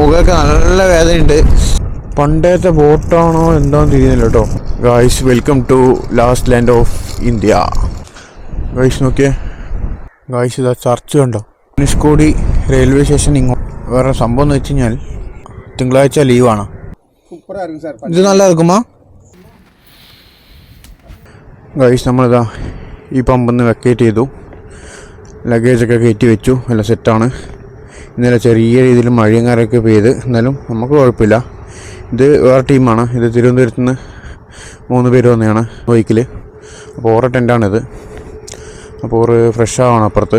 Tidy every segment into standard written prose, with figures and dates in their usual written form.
മുഖമൊക്കെ നല്ല വേദനയുണ്ട്. പണ്ടത്തെ ബോട്ടാണോ എന്താണെന്ന് തിരിയുന്നില്ല കേട്ടോ. Guys, welcome to last land of India. Guys നോക്കിയേ, ഗായ്സ് ഇതാ ചർച്ച കണ്ടോ. ധനുഷ്കോടി റെയിൽവേ സ്റ്റേഷൻ ഇങ്ങോട്ട്. വേറെ സംഭവം എന്ന് വെച്ച് കഴിഞ്ഞാൽ തിങ്കളാഴ്ച ലീവാണ്. ഇത് നല്ലതാക്കുമാ. ഗായ്സ് നമ്മളിതാ ഈ പമ്പിൽ നിന്ന് വെക്കേറ്റ് ചെയ്തു. ലഗേജൊക്കെ കയറ്റി വെച്ചു. എല്ലാം സെറ്റാണ്. ഇന്നലെ ചെറിയ രീതിയിൽ മഴയും കാരൊക്കെ പെയ്ത്, എന്നാലും നമുക്ക് കുഴപ്പമില്ല. ഇത് വേറെ ടീമാണ്. ഇത് തിരുവനന്തപുരത്ത് നിന്ന് 3 പേര് വന്നതാണ് ബൈക്കിൽ. അപ്പോൾ ഓരോ ടെൻറ്റാണിത്. അപ്പോൾ ഓറ് ഫ്രഷ് ആവണം അപ്പുറത്ത്.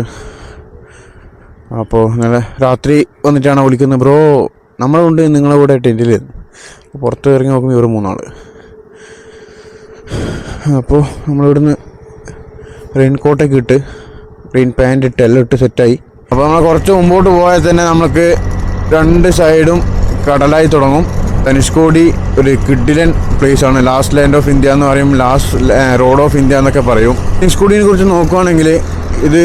അപ്പോൾ ഇന്നലെ രാത്രി വന്നിട്ടാണ് വിളിക്കുന്നത്, ബ്രോ നമ്മളുണ്ട് നിങ്ങളെ കൂടെ ടെൻറ്റിൽ. പുറത്ത് ഇറങ്ങി നോക്കുമ്പോൾ ഇവർ 3 ആൾ. അപ്പോൾ നമ്മളിവിടുന്ന് റെയിൻ കോട്ടൊക്കെ ഇട്ട്, റെയിൻ പാൻറ് ഇട്ട് എല്ലാം ഇട്ട് സെറ്റായി. അപ്പോൾ നമ്മൾ കുറച്ച് മുമ്പോട്ട് പോയാൽ തന്നെ നമുക്ക് 2 സൈഡും കടലായി തുടങ്ങും. ധനുഷ്കോടി ഒരു കിഡിലൻ പ്ലേസാണ്. ലാസ്റ്റ് ലാൻഡ് ഓഫ് ഇന്ത്യ എന്ന് പറയും, ലാസ്റ്റ് റോഡ് ഓഫ് ഇന്ത്യ എന്നൊക്കെ പറയും. ധനുഷ്കോടിനെ കുറിച്ച് നോക്കുകയാണെങ്കിൽ ഇത്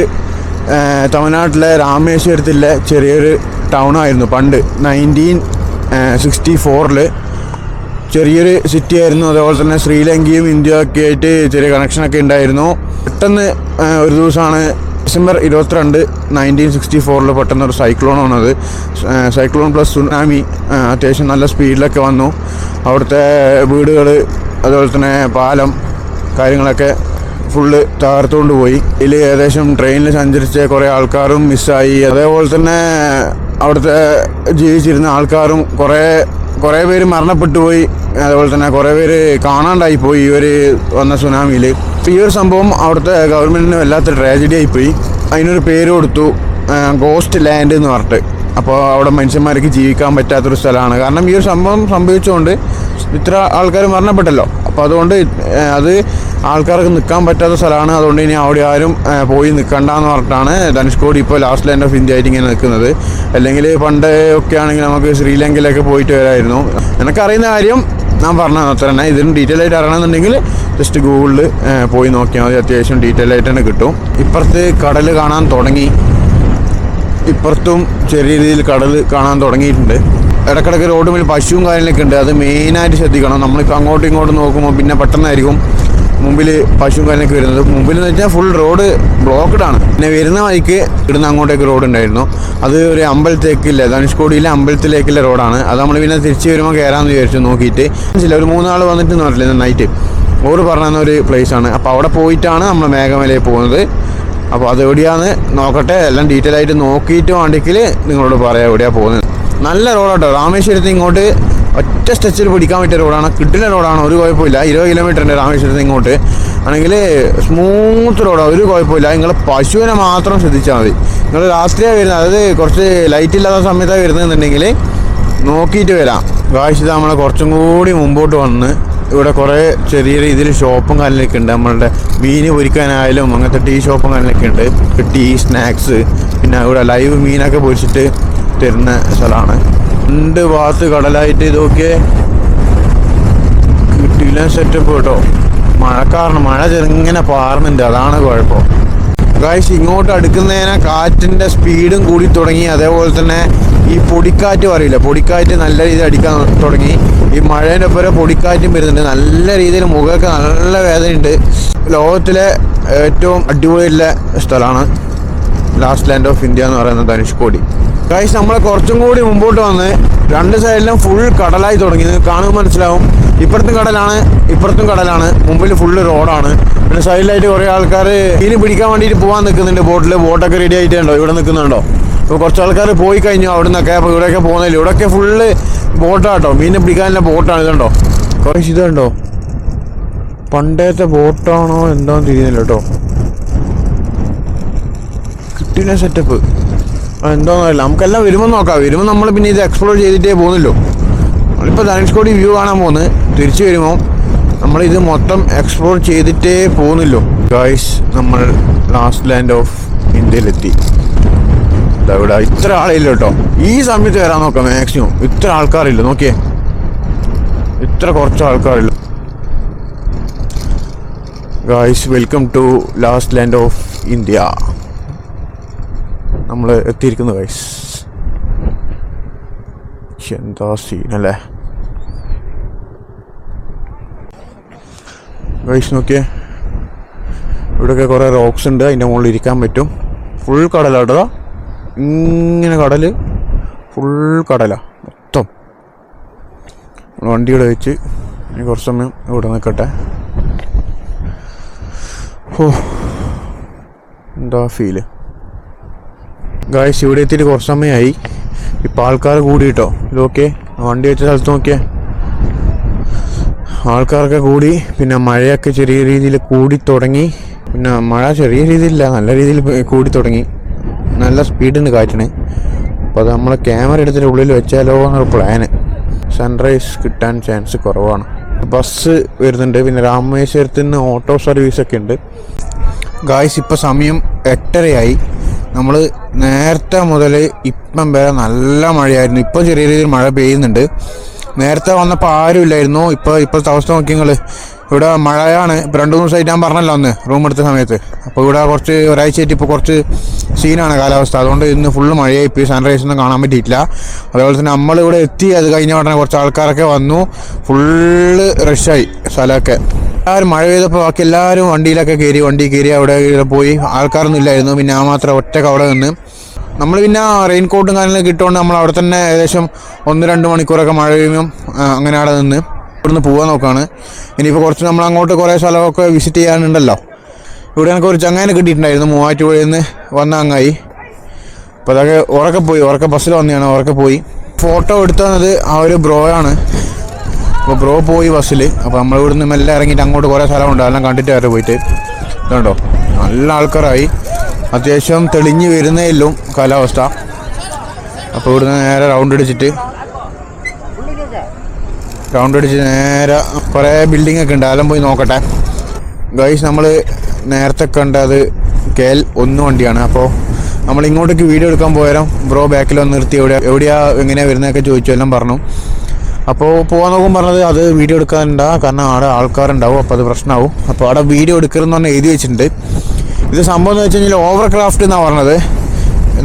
തമിഴ്നാട്ടിലെ രാമേശ്വരത്തിലെ ചെറിയൊരു ടൗണായിരുന്നു പണ്ട്. 1964 ചെറിയൊരു സിറ്റി ആയിരുന്നു. അതേപോലെ തന്നെ ശ്രീലങ്കയും ഇന്ത്യയൊക്കെ ആയിട്ട് ചെറിയ കണക്ഷനൊക്കെ ഉണ്ടായിരുന്നു. പെട്ടെന്ന് ഒരു ദിവസമാണ് ഡിസംബർ 22, 1964 പെട്ടെന്നൊരു സൈക്ലോൺ വന്നത്. Cyclone plus tsunami. അത്യാവശ്യം നല്ല സ്പീഡിലൊക്കെ വന്നു. അവിടുത്തെ വീടുകൾ, അതുപോലെ തന്നെ പാലം കാര്യങ്ങളൊക്കെ ഫുള്ള് തകർത്തുകൊണ്ട് പോയി. ഇതിൽ ഏകദേശം ട്രെയിനിൽ സഞ്ചരിച്ച കുറേ ആൾക്കാരും മിസ്സായി. അതേപോലെ തന്നെ അവിടുത്തെ ജീവിച്ചിരുന്ന ആൾക്കാരും കുറേ പേര് മരണപ്പെട്ടു പോയി. അതുപോലെ തന്നെ കുറേ പേര് കാണാണ്ടായി പോയി ഇവർ വന്ന സുനാമിയിൽ. ഈ ഒരു സംഭവം അവിടുത്തെ ഗവൺമെൻറ്റിന് വല്ലാത്ത ട്രാജഡി ആയിപ്പോയി. അതിനൊരു പേര് കൊടുത്തു, ഗോസ്റ്റ് ലാൻഡ് എന്ന് പറഞ്ഞിട്ട്. അപ്പോൾ അവിടെ മനുഷ്യന്മാർക്ക് ജീവിക്കാൻ പറ്റാത്തൊരു സ്ഥലമാണ്. കാരണം ഈ ഒരു സംഭവം സംഭവിച്ചുകൊണ്ട് ഇത്ര ആൾക്കാർ മരണപ്പെട്ടല്ലോ. അപ്പോൾ അതുകൊണ്ട് അത് ആൾക്കാർക്ക് നിൽക്കാൻ പറ്റാത്ത സ്ഥലമാണ്. അതുകൊണ്ട് ഇനി അവിടെ ആരും പോയി നിൽക്കണ്ടെന്ന് പറഞ്ഞിട്ടാണ് ധനുഷ്കോടി ഇപ്പോൾ ലാസ്റ്റ് ലാൻഡ് ഓഫ് ഇന്ത്യ ആയിട്ട് ഇങ്ങനെ നിൽക്കുന്നത്. അല്ലെങ്കിൽ പണ്ട് ഒക്കെ ആണെങ്കിൽ നമുക്ക് ശ്രീലങ്കയിലൊക്കെ പോയിട്ട് വരായിരുന്നു. എനിക്കറിയുന്ന കാര്യം ഞാൻ പറഞ്ഞത് അത്ര തന്നെ. ഇതിന് ഡീറ്റെയിൽ ആയിട്ട് അറിയണമെന്നുണ്ടെങ്കിൽ ജസ്റ്റ് ഗൂഗിളിൽ പോയി നോക്കിയാൽ മതി. അത്യാവശ്യം ഡീറ്റെയിൽ ആയിട്ട് തന്നെ കിട്ടും. ഇപ്പുറത്ത് കടൽ കാണാൻ തുടങ്ങി. ഇപ്പുറത്തും ചെറിയ രീതിയിൽ കടൽ കാണാൻ തുടങ്ങിയിട്ടുണ്ട്. ഇടയ്ക്കിടയ്ക്ക് റോഡ് മേൽ പശുവും കാര്യങ്ങളൊക്കെ ഉണ്ട്. അത് മെയിനായിട്ട് ശ്രദ്ധിക്കണം. നമ്മളിപ്പോൾ അങ്ങോട്ടും ഇങ്ങോട്ടും നോക്കുമ്പോൾ പിന്നെ പെട്ടെന്നായിരിക്കും മുമ്പിൽ പശുവും കാര്യങ്ങളൊക്കെ വരുന്നത്. മുമ്പിൽ എന്ന് വെച്ചാൽ ഫുൾ റോഡ് ബ്ലോക്ക്ഡാണ്. പിന്നെ വരുന്ന വഴിക്ക് ഇടുന്ന അങ്ങോട്ടേക്ക് റോഡ് ഉണ്ടായിരുന്നു. അത് ഒരു അമ്പലത്തേക്കില്ല, ധനുഷ്കോടിയിലെ അമ്പലത്തിലേക്കുള്ള റോഡാണ്. അത് നമ്മൾ പിന്നെ തിരിച്ച് വരുമ്പോൾ കയറാമെന്ന് വിചാരിച്ചു. നോക്കിയിട്ട് ഒരു 3 ആൾ വന്നിട്ട് പറഞ്ഞില്ല നൈറ്റ് ഓറ് പറഞ്ഞ ഒരു പ്ലേസാണ്. അപ്പോൾ അവിടെ പോയിട്ടാണ് നമ്മൾ മേഘമലയിൽ പോകുന്നത്. അപ്പോൾ അത് എവിടെയാണെന്ന് നോക്കട്ടെ. എല്ലാം ഡീറ്റെയിൽ ആയിട്ട് നോക്കിയിട്ട് വേണ്ടെങ്കിൽ നിങ്ങളോട് പറയാം എവിടെയാണ് പോകുന്നത്. നല്ല റോഡാട്ടോ. രാമേശ്വരത്ത് ഇങ്ങോട്ട് ഒറ്റ സ്ട്രെച്ചിൽ പിടിക്കാൻ പറ്റിയ റോഡാണ്. കിട്ടില്ല റോഡാണ്, ഒരു കുഴപ്പമില്ല. 20 കിലോമീറ്റർ ഉണ്ട് രാമേശ്വരത്ത് ഇങ്ങോട്ട്. ആണെങ്കിൽ സ്മൂത്ത് റോഡാണ്, ഒരു കുഴപ്പമില്ല. നിങ്ങൾ പശുവിനെ മാത്രം ശ്രദ്ധിച്ചാൽ മതി. നിങ്ങൾ രാത്രിയാണ് വരുന്നത്, അതായത് കുറച്ച് ലൈറ്റ് ഇല്ലാത്ത സമയത്താണ് വരുന്നതെന്നുണ്ടെങ്കിൽ നോക്കിയിട്ട് വരാം. കാഴ്ച നമ്മളെ കുറച്ചും കൂടി മുമ്പോട്ട് വന്ന് ഇവിടെ കുറേ ചെറിയ രീതിയിൽ ഷോപ്പും കാര്യങ്ങളൊക്കെ ഉണ്ട്. നമ്മളുടെ മീൻ പൊരിക്കാനായാലും അങ്ങനത്തെ ടീ ഷോപ്പും കാര്യങ്ങളൊക്കെ ഉണ്ട്. ടീ, സ്നാക്സ്, പിന്നെ ഇവിടെ ലൈവ് മീനൊക്കെ പൊരിച്ചിട്ട് തരുന്ന സ്ഥലമാണ്. 2 ഭാഗത്ത് കടലായിട്ട് ഇതൊക്കെ കിട്ടില്ല സെറ്റപ്പ് കേട്ടോ. മഴക്കാരണം മഴ ചെറുങ്ങനെ പാറുന്നുണ്ട്, അതാണ് കുഴപ്പം. ഗായ്സ്, ഇങ്ങോട്ട് അടുക്കുന്നതിനെ കാറ്റിൻ്റെ സ്പീഡും കൂടി തുടങ്ങി. അതേപോലെ തന്നെ ഈ പൊടിക്കാറ്റ് പറയില്ല, പൊടിക്കാറ്റ് നല്ല രീതിയിൽ അടിക്കാൻ തുടങ്ങി. ഈ മഴേൻ്റെ ഒപ്പം പൊടിക്കാറ്റും വരുന്നുണ്ട്. നല്ല രീതിയിൽ മുഖമൊക്കെ നല്ല വേദനയുണ്ട്. ലോകത്തിലെ ഏറ്റവും അടിപൊളിയുള്ള സ്ഥലമാണ് ലാസ്റ്റ് ലാൻഡ് ഓഫ് ഇന്ത്യ എന്ന് പറയുന്നത് ധനുഷ്കോടി. ഗായ്സ്, നമ്മളെ കുറച്ചും കൂടി മുമ്പോട്ട് വന്ന് 2 സൈഡിലും ഫുൾ കടലായി തുടങ്ങി. നിങ്ങൾക്ക് കാണുമ്പോൾ മനസ്സിലാവും. ഇപ്പുറത്തും കടലാണ്, ഇപ്പുറത്തും കടലാണ്. മുമ്പിൽ ഫുള്ള് റോഡാണ്. പിന്നെ സൈഡിലായിട്ട് കുറേ ആൾക്കാർ മീൻ പിടിക്കാൻ വേണ്ടിയിട്ട് പോകാൻ നിൽക്കുന്നുണ്ട്. ബോട്ടൊക്കെ റെഡി ആയിട്ടുണ്ടോ, ഇവിടെ നിൽക്കുന്നുണ്ടോ? അപ്പോൾ കുറച്ച് ആൾക്കാർ പോയി കഴിഞ്ഞു അവിടെ നിന്നൊക്കെ. അപ്പോൾ ഇവിടെയൊക്കെ പോകുന്നില്ല. ഇവിടെയൊക്കെ ഫുള്ള് ബോട്ടാട്ടോ, മീനെ പിടിക്കാനുള്ള ബോട്ടാണ്. ഇതുണ്ടോ കുറേ ഇതുണ്ടോ. പണ്ടത്തെ ബോട്ടാണോ എന്താണെന്ന് തിരിയുന്നില്ല കേട്ടോ. കിട്ടില്ല സെറ്റപ്പ് എന്താണെന്നറിയില്ല. നമുക്കെല്ലാം വരുമ്പോൾ നോക്കാം. വരുമ്പോൾ നമ്മൾ പിന്നെ ഇത് എക്സ്പ്ലോർ ചെയ്തിട്ടേ പോകുന്നല്ലോ. നമ്മളിപ്പോൾ ധനുഷ്കോടി വ്യൂ കാണാൻ പോകുന്നത്. തിരിച്ചു വരുമ്പോൾ നമ്മളിത് മൊത്തം എക്സ്പ്ലോർ ചെയ്തിട്ടേ പോകുന്നല്ലോ. ഗായ്സ്, നമ്മൾ ലാസ്റ്റ് ലാൻഡ് ഓഫ് ഇന്ത്യയിലെത്തി. ഇവിടെ ഇത്ര ആളില്ല കേട്ടോ. ഈ സമയത്ത് വരാൻ നോക്കാം മാക്സിമം. ഇത്ര ആൾക്കാരില്ല, നോക്കിയേ, ഇത്ര കുറച്ച് ആൾക്കാരില്ല. Guys, welcome to last land of India. നമ്മൾ എത്തിയിരിക്കുന്നു ഗൈസ്. എന്താ സീനല്ലേ ഗൈസ്. നോക്കിയേ, ഇവിടെയൊക്കെ കുറേ റോക്സ് ഉണ്ട്, അതിൻ്റെ മുകളിൽ ഇരിക്കാൻ പറ്റും. ഫുൾ കടലാട്ടോ, ഇങ്ങനെ കടൽ ഫുൾ കടലാണ് മൊത്തം. വണ്ടി ഇവിടെ വെച്ച് ഇനി കുറച്ച് സമയം ഇവിടെ നിൽക്കട്ടെ. ഓ എന്താ ഫീല് ഗായ്സ്. ഇവിടെ എത്തിയിട്ട് കുറച്ച് സമയമായി. ഇപ്പം ആൾക്കാർ കൂടിയിട്ടോ. ഇതൊക്കെ വണ്ടി വെച്ച സ്ഥലത്ത് നോക്കിയേ, ആൾക്കാരൊക്കെ കൂടി. പിന്നെ മഴയൊക്കെ ചെറിയ രീതിയിൽ കൂടി തുടങ്ങി. പിന്നെ മഴ ചെറിയ രീതിയിലില്ല, നല്ല രീതിയിൽ കൂടി തുടങ്ങി. നല്ല സ്പീഡുണ്ട് കാറ്റിന്. അപ്പോൾ അത് നമ്മളെ ക്യാമറ എടുത്തിട്ട് ഉള്ളിൽ വെച്ചാലോ എന്നൊരു പ്ലാന്. സൺറൈസ് കിട്ടാൻ ചാൻസ് കുറവാണ്. ബസ് വരുന്നുണ്ട്. പിന്നെ രാമേശ്വരത്ത് നിന്ന് ഓട്ടോ സർവീസൊക്കെ ഉണ്ട് ഗായ്സ്. ഇപ്പോൾ സമയം 8:30 നമ്മൾ നേരത്തെ മുതൽ ഇപ്പം വരെ നല്ല മഴയായിരുന്നു. ഇപ്പോൾ ചെറിയ രീതിയിൽ മഴ പെയ്യുന്നുണ്ട്. നേരത്തെ വന്നപ്പോൾ ആരും ഇല്ലായിരുന്നു. ഇപ്പോഴത്തെ അവസ്ഥ നോക്കി നിങ്ങൾ. ഇവിടെ മഴയാണ്. ഇപ്പോൾ 2 ദിവസമായിട്ട് ഞാൻ പറഞ്ഞല്ലോ അന്ന് റൂം എടുത്ത സമയത്ത്. അപ്പോൾ ഇവിടെ കുറച്ച് ഒരാഴ്ചയായിട്ട് ഇപ്പോൾ കുറച്ച് സീനാണ് കാലാവസ്ഥ. അതുകൊണ്ട് ഇന്ന് ഫുള്ള് മഴയായി. ഇപ്പോൾ സൺറൈസ് ഒന്നും കാണാൻ പറ്റിയിട്ടില്ല. അതേപോലെ തന്നെ നമ്മളിവിടെ എത്തി. അത് കഴിഞ്ഞ ഉടനെ കുറച്ച് ആൾക്കാരൊക്കെ വന്നു. ഫുള്ള് റഷായി സ്ഥലമൊക്കെ. എല്ലാവരും മഴ പെയ്തപ്പോൾ ബാക്കി എല്ലാവരും വണ്ടി കയറി അവിടെ പോയി. ആൾക്കാരൊന്നും ഇല്ലായിരുന്നു. പിന്നെ ആ മാത്രം ഒറ്റക്ക് അവിടെ നിന്ന്. നമ്മൾ പിന്നെ റെയിൻകോട്ടും കാര്യങ്ങളൊക്കെ ഇട്ടുകൊണ്ട് നമ്മൾ അവിടെ തന്നെ ഏകദേശം 1-2 മണിക്കൂറൊക്കെ മഴ പെയ്യുമ്പം അങ്ങനെ അവിടെ നിന്ന് ഇവിടുന്ന് പോകാൻ നോക്കുകയാണ്. ഇനിയിപ്പോൾ കുറച്ച് നമ്മൾ അങ്ങോട്ട് കുറേ സ്ഥലമൊക്കെ വിസിറ്റ് ചെയ്യാനുണ്ടല്ലോ. ഇവിടെ എനിക്ക് ഒരു ചങ്ങാനെ കിട്ടിയിട്ടുണ്ടായിരുന്നു. മൂവാറ്റുപുഴയിൽ നിന്ന് വന്ന അങ്ങായി. അപ്പോൾ അതൊക്കെ ഉറക്കെ ബസ്സിൽ വന്നതാണ്. ഉറക്കെ പോയി. ഫോട്ടോ എടുത്തത് ആ ഒരു ബ്രോയാണ്. അപ്പോൾ ബ്രോ പോയി ബസ്സിൽ. അപ്പോൾ നമ്മൾ ഇവിടുന്ന് മെല്ലെ ഇറങ്ങിയിട്ട് അങ്ങോട്ട് കുറേ സ്ഥലമുണ്ട്. അതെല്ലാം കണ്ടിട്ട് വരെ പോയിട്ട് ഇതുണ്ടോ നല്ല ആൾക്കാരായി. അത്യാവശ്യം തെളിഞ്ഞ് വരുന്നേലും കാലാവസ്ഥ. അപ്പോൾ ഇവിടുന്ന് നേരെ റൗണ്ട് അടിച്ച് നേരെ കുറേ ബിൽഡിംഗ് ഒക്കെ ഉണ്ട്. അതെല്ലാം പോയി നോക്കട്ടെ ഗൈസ്. നമ്മൾ നേരത്തെ കണ്ടത് KL1 വണ്ടിയാണ്. അപ്പോൾ നമ്മൾ ഇങ്ങോട്ടേക്ക് വീഡിയോ എടുക്കാൻ പോയാലും ബ്രോ ബാക്കിൽ വന്ന് നിർത്തി എങ്ങനെയാണ് വരുന്നതൊക്കെ ചോദിച്ചു. എല്ലാം പറഞ്ഞു. അപ്പോൾ പോകാൻ നോക്കും പറഞ്ഞത് അത് വീഡിയോ എടുക്കാനുണ്ടാ, കാരണം അവിടെ ആൾക്കാരുണ്ടാവും. അപ്പോൾ അത് പ്രശ്നമാവും. അപ്പോൾ അവിടെ വീഡിയോ എടുക്കരുതെന്ന് പറഞ്ഞാൽ എഴുതി വെച്ചിട്ടുണ്ട്. ഇത് സംഭവം എന്ന് വെച്ച് കഴിഞ്ഞാൽ ഓവർ ക്രാഫ്റ്റ് എന്നാണ് പറഞ്ഞത്.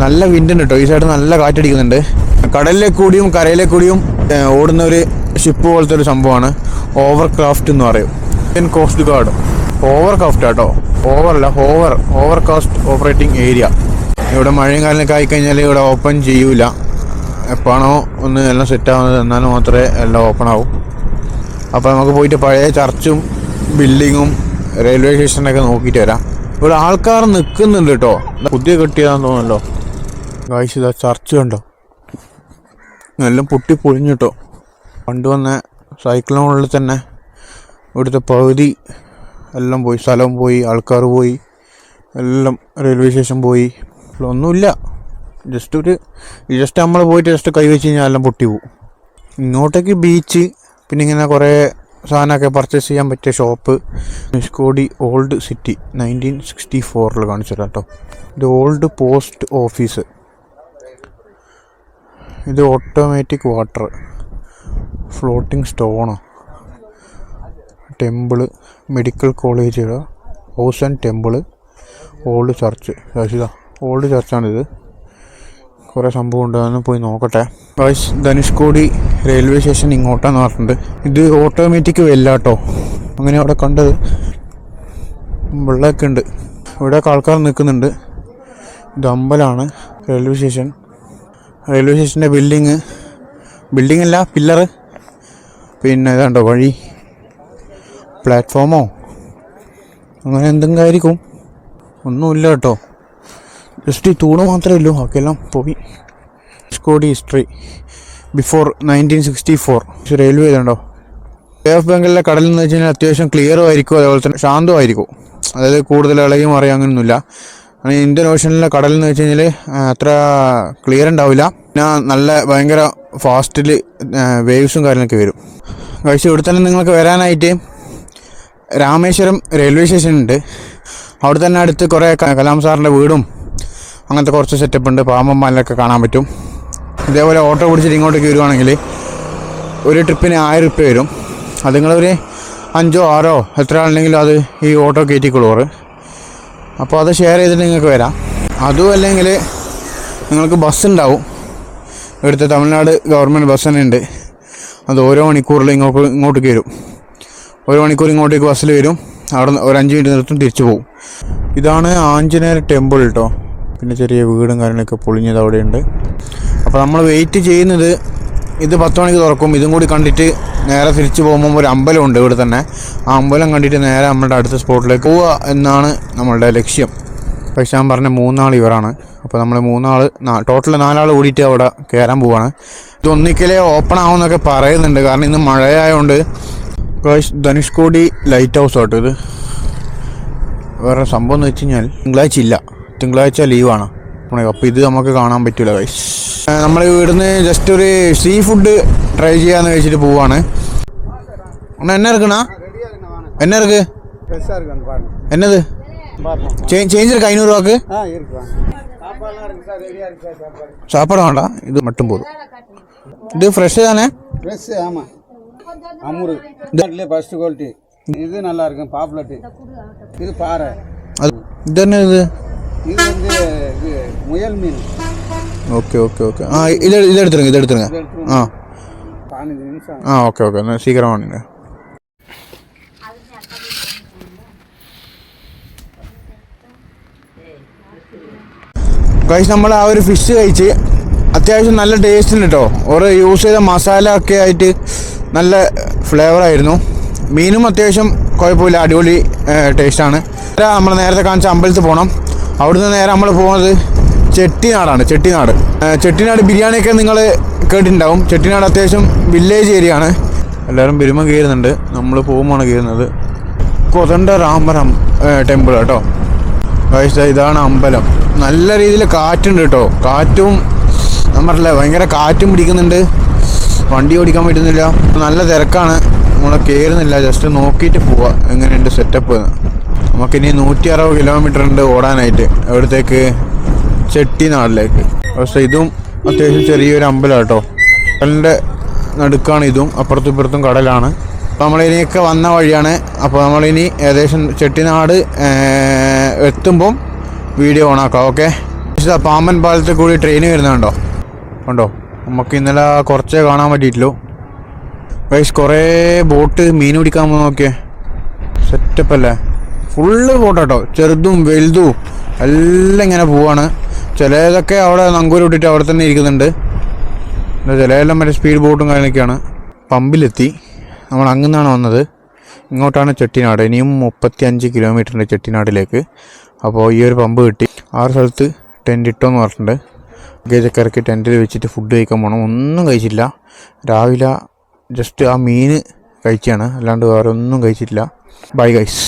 നല്ല വിൻഡുണ്ട് കേട്ടോ. ഈ സൈഡ് നല്ല കാറ്റടിക്കുന്നുണ്ട്. കടലിലെ കൂടിയും കരയിലെ കൂടിയും ഓടുന്ന ഒരു ഷിപ്പ് പോലത്തെ ഒരു സംഭവമാണ് ഓവർ ക്രാഫ്റ്റ് എന്ന് പറയും. Indian coast guard hovercraft കേട്ടോ. Over cast operating area. ഇവിടെ മഴയും കാലമൊക്കെ ആയിക്കഴിഞ്ഞാൽ ഇവിടെ ഓപ്പൺ ചെയ്യൂല. എപ്പോഴാണോ ഒന്ന് എല്ലാം സെറ്റാവുന്നത് എന്നാലും മാത്രമേ എല്ലാം ഓപ്പൺ ആവും. അപ്പോൾ നമുക്ക് പോയിട്ട് പഴയ ചർച്ചും ബിൽഡിങ്ങും റെയിൽവേ സ്റ്റേഷനൊക്കെ നോക്കിയിട്ട് വരാം. ഇവിടെ ആൾക്കാർ നിൽക്കുന്നുണ്ട് കേട്ടോ. പുതിയ കെട്ടിയതാന്ന് തോന്നുന്നല്ലോ ഗായ്സ്. ഇതാ ചർച്ച് കണ്ടോ, എല്ലാം പൊട്ടി പൊളിഞ്ഞിട്ടോ. പണ്ട് വന്ന സൈക്കിളിനുള്ളിൽ തന്നെ ഇവിടുത്തെ പകുതി എല്ലാം പോയി. സ്ഥലം പോയി, ആൾക്കാർ പോയി, എല്ലാം റെയിൽവേ സ്റ്റേഷൻ പോയി. ഒന്നുമില്ല. ജസ്റ്റ് നമ്മൾ പോയിട്ട് ജസ്റ്റ് കൈവച്ച് കഴിഞ്ഞാൽ എല്ലാം പൊട്ടി പോകും. ഇങ്ങോട്ടേക്ക് ബീച്ച്, പിന്നെ ഇങ്ങനെ കുറേ സാധനമൊക്കെ പർച്ചേസ് ചെയ്യാൻ പറ്റിയ ഷോപ്പ്. ധനുഷ്കോടി ഓൾഡ് സിറ്റി 1964 കാണിച്ചു തരാം കേട്ടോ. ഇത് ഓൾഡ് പോസ്റ്റ് ഓഫീസ്. ഇത് ഓട്ടോമാറ്റിക് വാട്ടർ, ഫ്ലോട്ടിംഗ് സ്റ്റോണോ, temple, medical college, house and temple, old church. ഇതാ ഓൾഡ് ചർച്ചാണിത്. കുറേ സംഭവം ഉണ്ട്, അതൊന്ന് പോയി നോക്കട്ടെ. ധനുഷ്കോടി റെയിൽവേ സ്റ്റേഷൻ ഇങ്ങോട്ടാന്ന് പറഞ്ഞിട്ടുണ്ട്. ഇത് ഓട്ടോമാറ്റിക് വെല്ലാട്ടോ. അങ്ങനെ അവിടെ കണ്ടത് വെള്ളമൊക്കെ ഉണ്ട്. ഇവിടെയൊക്കെ ആൾക്കാർ നിൽക്കുന്നുണ്ട്. ഇത് അമ്പലമാണ്. റെയിൽവേ സ്റ്റേഷൻ്റെ ബിൽഡിംഗ് അല്ല, പില്ലറ്. പിന്നെ ഇതാണ്ടോ വഴി, പ്ലാറ്റ്ഫോമോ അങ്ങനെ എന്തെങ്കിലും ആയിരിക്കും. ഒന്നുമില്ല കേട്ടോ. ജസ്റ്റ് ഈ തൂണ് മാത്രമേ ഉള്ളൂ, ബാക്കിയെല്ലാം പോയി. Dhanushkodi history before 1964. റെയിൽവേ ഇതുണ്ടോ. ബേ ഓഫ് ബംഗാളിലെ കടൽ എന്ന് വെച്ച് കഴിഞ്ഞാൽ അത്യാവശ്യം ക്ലിയറും ആയിരിക്കും, അതേപോലെ തന്നെ ശാന്തമായിരിക്കും. അതായത് കൂടുതൽ ഇളകിയും അറിയാം അങ്ങനെയൊന്നുമില്ല. ഇന്ത്യൻ ഓഷനിലെ കടൽ എന്ന് വെച്ച് കഴിഞ്ഞാൽ അത്ര ക്ലിയർ ഉണ്ടാവില്ല. പിന്നെ നല്ല ഭയങ്കര ഫാസ്റ്റിൽ വേവ്സും കാര്യങ്ങളൊക്കെ വരും. കഴിച്ച് ഇവിടെ തന്നെ നിങ്ങൾക്ക് വരാനായിട്ട് രാമേശ്വരം റെയിൽവേ സ്റ്റേഷൻ ഉണ്ട്. അവിടെ തന്നെ അടുത്ത് കുറേ കലാം സാറിൻ്റെ വീടും അങ്ങനത്തെ കുറച്ച് സെറ്റപ്പ് ഉണ്ട്. പാമ്പന്മാരിലൊക്കെ കാണാൻ പറ്റും. ഇതേപോലെ ഓട്ടോ പിടിച്ചിട്ട് ഇങ്ങോട്ടേക്ക് വരുവാണെങ്കിൽ ഒരു ട്രിപ്പിന് 1000 രൂപ വരും. അത് നിങ്ങളൊരു 5 6 എത്ര ആളുണ്ടെങ്കിലും അത് ഈ ഓട്ടോ കയറ്റിക്കൊള്ളുവാറ്. അപ്പോൾ അത് ഷെയർ ചെയ്തിട്ട് നിങ്ങൾക്ക് വരാം. അതും അല്ലെങ്കിൽ നിങ്ങൾക്ക് ബസ് ഉണ്ടാവും. ഇവിടുത്തെ തമിഴ്നാട് ഗവൺമെൻറ് ബസ് തന്നെ ഉണ്ട്. അത് ഓരോ മണിക്കൂറിൽ ഇങ്ങോട്ടേക്ക് വരും. ഓരോ മണിക്കൂർ ഇങ്ങോട്ടേക്ക് ബസ്സിൽ വരും. അവിടെ ഒരു 5 മിനിറ്റ് നിർത്തും, തിരിച്ചു പോകും. ഇതാണ് ആഞ്ജനേയർ ടെമ്പിൾ കേട്ടോ. പിന്നെ ചെറിയ വീടും കാര്യങ്ങളൊക്കെ പൊളിഞ്ഞത് അവിടെയുണ്ട്. അപ്പോൾ നമ്മൾ വെയിറ്റ് ചെയ്യുന്നത് ഇത് 10 മണിക്ക് തുറക്കും. ഇതും കൂടി കണ്ടിട്ട് നേരെ തിരിച്ചു പോകുമ്പോൾ ഒരു അമ്പലമുണ്ട് ഇവിടെ തന്നെ. ആ അമ്പലം കണ്ടിട്ട് നേരെ നമ്മളുടെ അടുത്ത സ്പോട്ടിലേക്ക് പോവുക എന്നാണ് നമ്മളുടെ ലക്ഷ്യം. പക്ഷേ ഞാൻ പറഞ്ഞ 3 ആൾ ഇവരാണ്. അപ്പോൾ നമ്മൾ 3 ആൾ ടോട്ടൽ 4 ആൾ കൂടിയിട്ട് അവിടെ കയറാൻ പോവാണ്. ഇത് ഒന്നിക്കലേ ഓപ്പൺ ആവുമെന്നൊക്കെ പറയുന്നുണ്ട്. കാരണം ഇന്ന് മഴയായതുകൊണ്ട്. ധനുഷ്കോടി ലൈറ്റ് ഹൗസ് ആട്ടോ ഇത്. വേറെ സംഭവം എന്ന് വെച്ച് കഴിഞ്ഞാൽ തിങ്കളാഴ്ച ഇല്ല, തിങ്കളാഴ്ച ലീവാണ്. അപ്പോൾ ഇത് നമുക്ക് കാണാൻ പറ്റില്ല ഗൈസ്. നമ്മൾ ഇവിടുന്ന് ജസ്റ്റ് ഒരു സീ ഫുഡ് ട്രൈ ചെയ്യാന്ന് വെച്ചിട്ട് പോവാണ്. എന്നെ ഇറക്കണ എന്നെ ഇറക്ക് എന്നത് ചേഞ്ച് ഇருக்கு 500 രൂപക്ക് சாப்பாடு வேண்டாம். இது மட்டும் போதும். இது ஃப்ரெஷ் தானே? ஃப்ரெஷ் ஆமாம். அமுரு இதுலேயே ஃபஸ்ட்டு குவாலிட்டி. இது நல்லா இருக்கும் பாப்புலட்டு. இது பாறை. அது இது என்ன இது? இது வந்து இது முயல் மீன். Okay okay okay. இது எடுத்துருங்க. 15 நிமிஷம். Okay okay. சீக்கிரமாக வாங்க. ഗൈസ് നമ്മൾ ആ ഒരു ഫിഷ് കഴിച്ച് അത്യാവശ്യം നല്ല ടേസ്റ്റുണ്ട് കേട്ടോ. ഓരോ യൂസ് ചെയ്ത മസാല ഒക്കെ ആയിട്ട് നല്ല ഫ്ലേവറായിരുന്നു. മീനും അത്യാവശ്യം കുഴപ്പമില്ല, അടിപൊളി ടേസ്റ്റാണ്. നമ്മൾ നേരത്തെ കാണിച്ച അമ്പലത്തിൽ പോകണം. അവിടുന്ന് നേരെ നമ്മൾ പോകുന്നത് ചെട്ടിനാടാണ്. ചെട്ടിനാട് ബിരിയാണിയൊക്കെ നിങ്ങൾ കേട്ടിട്ടുണ്ടാവും. ചെട്ടിനാട് അത്യാവശ്യം വില്ലേജ് ഏരിയ ആണ്. എല്ലാവരും പെരുമ കയറുന്നുണ്ട്. നമ്മൾ പോകുമ്പോഴാണ് കയറുന്നത്. കോതണ്ഡരാമരം ടെമ്പിൾ കേട്ടോ. ഗൈസ് ഇതാണ് അമ്പലം. നല്ല രീതിയിൽ കാറ്റുണ്ട് കേട്ടോ. കാറ്റും നമ്മളല്ല, ഭയങ്കര കാറ്റും പിടിക്കുന്നുണ്ട്. വണ്ടി ഓടിക്കാൻ പറ്റുന്നില്ല. നല്ല തിരക്കാണ്. നമ്മളെ കയറുന്നില്ല. ജസ്റ്റ് നോക്കിയിട്ട് പോവുക എങ്ങനെയുണ്ട് സെറ്റപ്പ്. നമുക്കിനി 160 കിലോമീറ്റർ ഉണ്ട് ഓടാനായിട്ട്. എവിടത്തേക്ക്? ചെട്ടിനാടിലേക്ക്. പക്ഷേ ഇതും അത്യാവശ്യം ചെറിയൊരു അമ്പലം കേട്ടോ. കടലിൻ്റെ നടുക്കാണ് ഇതും. അപ്പുറത്തും ഇപ്പുറത്തും കടലാണ്. അപ്പോൾ നമ്മളിനിയൊക്കെ വന്ന വഴിയാണ്. അപ്പോൾ നമ്മളിനി ഏകദേശം ചെട്ടിനാട് എത്തുമ്പം വീഡിയോ ഓണാക്കാം. ഓക്കെ. പാമ്പൻ പാലത്തിൽ കൂടി ട്രെയിൻ വരുന്നുണ്ടോ? ഉണ്ടോ? നമുക്ക് ഇന്നലെ കുറച്ചേ കാണാൻ പറ്റിയിട്ടുള്ളൂ. ഗൈസ് കുറേ ബോട്ട് മീൻ പിടിക്കാൻ പോകുന്ന നോക്കിയേ. സെറ്റപ്പ് അല്ലേ? ഫുള്ള് ബോട്ടാട്ടോ. ചെറുതും വലുതും എല്ലാം ഇങ്ങനെ പോവാണ്. ചിലതൊക്കെ അവിടെ നങ്കൂര് വിട്ടിട്ട് അവിടെ തന്നെ ഇരിക്കുന്നുണ്ട്. ചിലതെല്ലാം മറ്റേ സ്പീഡ് ബോട്ടും കാര്യങ്ങളൊക്കെയാണ്. പമ്പിലെത്തി. നമ്മൾ അങ്ങുന്നാണ് വന്നത്. ഇങ്ങോട്ടാണ് ചെട്ടിനാട്. ഇനിയും 35 കിലോമീറ്ററുണ്ട് ചെട്ടിനാടിലേക്ക്. അപ്പോൾ ഈ ഒരു പമ്പ് കിട്ടി. 6 സ്ഥലത്ത് ടെൻറ്റ് ഇട്ടോന്ന് പറഞ്ഞിട്ടുണ്ട്. ലഗേജൊക്കെ ഇറക്കി ടെൻറ്റിൽ വെച്ചിട്ട് ഫുഡ് കഴിക്കാൻ പോകണം. ഒന്നും കഴിച്ചില്ല. രാവിലെ ജസ്റ്റ് ആ മീൻ കഴിക്കുകയാണ്, അല്ലാണ്ട് വേറെ ഒന്നും കഴിച്ചിട്ടില്ല. Bye guys.